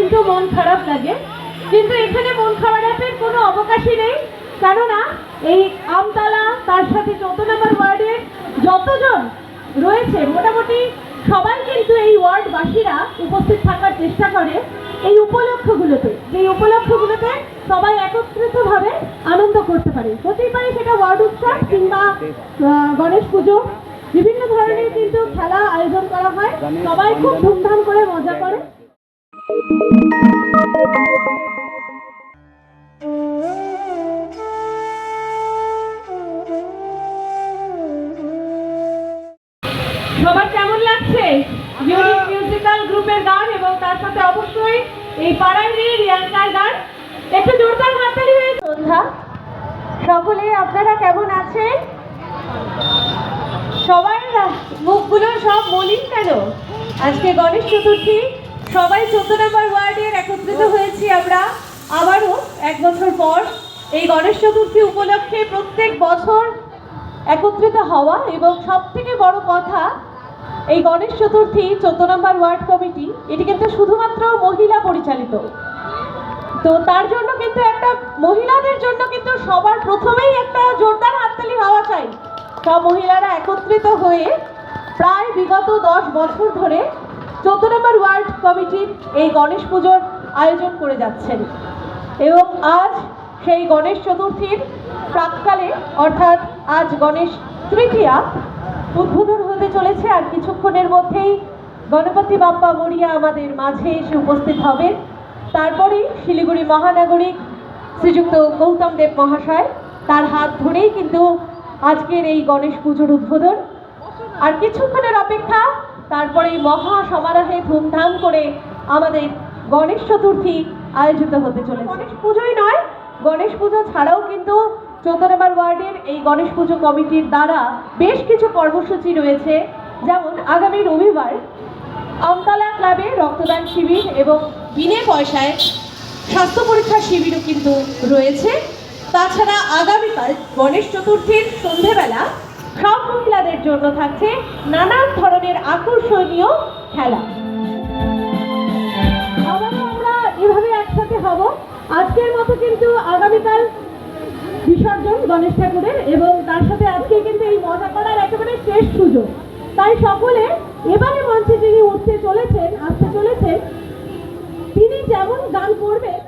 কিন্তু মন খারাপ লাগে, কিন্তু এখানে মন খারাপের কোনো অবকাশই নেই। কেননা এই আমতলা তার সাথে 14 নম্বর ওয়ার্ডের যতজন রয়েছে মোটামুটি সবাই কিন্তু এই ওয়ার্ডবাসীরা উপস্থিত থাকার চেষ্টা করে এই উপলক্ষগুলোতে, যে উপলক্ষগুলোতে সবাই একত্রিতভাবে আনন্দ করতে পারে। হতেই পারে সেটা ওয়ার্ড উৎসব কিংবা গণেশ পুজো, বিভিন্ন ধরনের কিন্তু খেলা আয়োজন করা হয়, সবাই খুব ধুমধাম করে মজা করে। সবার কেমন লাগছে ইউনিক মিউজিক্যাল গ্রুপের গান এবং তার সাথে অবশ্যই এই পাড়াইয়ের রিয়াঙ্কার গান? একটু জোরদার হাততালি হয়ে সন্ধ্যা। সকলে আপনারা কেমন আছেন? সবার মুখগুলো সব মলিন কেন? আজকে গণেশ চতুর্থী, সবাই 14 নম্বর ওয়ার্ডের একত্রিত হয়েছি আমরা আবারও 1 বছর পর এই গণেশ চতুর্থী উপলক্ষে প্রত্যেক বছর একত্রিত হওয়া। এবং সব থেকে বড় কথা, এই গণেশ চতুর্থী 14 নম্বর ওয়ার্ড কমিটি এটি কিন্তু শুধুমাত্র মহিলা পরিচালিত। তো তার জন্য কিন্তু একটা মহিলাদের জন্য কিন্তু সবার প্রথমেই একটা জোরদার হাততালি হওয়া চাই। সব মহিলারা একত্রিত হয়ে প্রায় বিগত 10 বছর ধরে 14 নম্বর ওয়ার্ড কমিটির এই গণেশ পুজোর আয়োজন করে যাচ্ছেন। এবং আজ সেই গণেশ চতুর্থীর প্রাক্কালে, অর্থাৎ আজ গণেশ তৃতীয়া উদ্বোধন হতে চলেছে। আর কিছুক্ষণের মধ্যেই গণপতি বাপ্পা মরিয়া আমাদের মাঝে এসে উপস্থিত হবেন। তারপরেই শিলিগুড়ি মহানাগরিক শ্রীযুক্ত গৌতম দেব মহাশয়, তার হাত ধরেই কিন্তু আজকের এই গণেশ পুজোর উদ্বোধন। আর কিছুক্ষণের অপেক্ষা, তারপরেই মহা সমারোহে ধুমধাম করে আমাদের গণেশ চতুর্থী আয়োজিত হতে চলেছে। গণেশ পুজোই নয়, গণেশ পুজো ছাড়াও কিন্তু 14 নম্বর ওয়ার্ডের এই গণেশ পুজো কমিটির দ্বারা বেশ কিছু কর্মসূচি রয়েছে। যেমন আগামী রবিবার আমতলা ক্লাবে রক্তদান শিবির এবং বিনে পয়সায় স্বাস্থ্য পরীক্ষা শিবিরও কিন্তু রয়েছে। তাছাড়া আগামীকাল গণেশ চতুর্থীর সন্ধেবেলা সব মহিলাদের জন্য থাকছে নানান ধরনের আকর্ষণীয় খেলা। আবারও আমরা এভাবে একসাথে হব। আজকের মতো কিন্তু আগামীকাল বিসর্জন গণেশ ঠাকুরের, এবং তার সাথে আজকে কিন্তু এই মজা করার একেবারে শেষ সুযোগ। তাই সকলে এবারে মঞ্চে যিনি আসতে চলেছেন, তিনি যেমন গান করবেন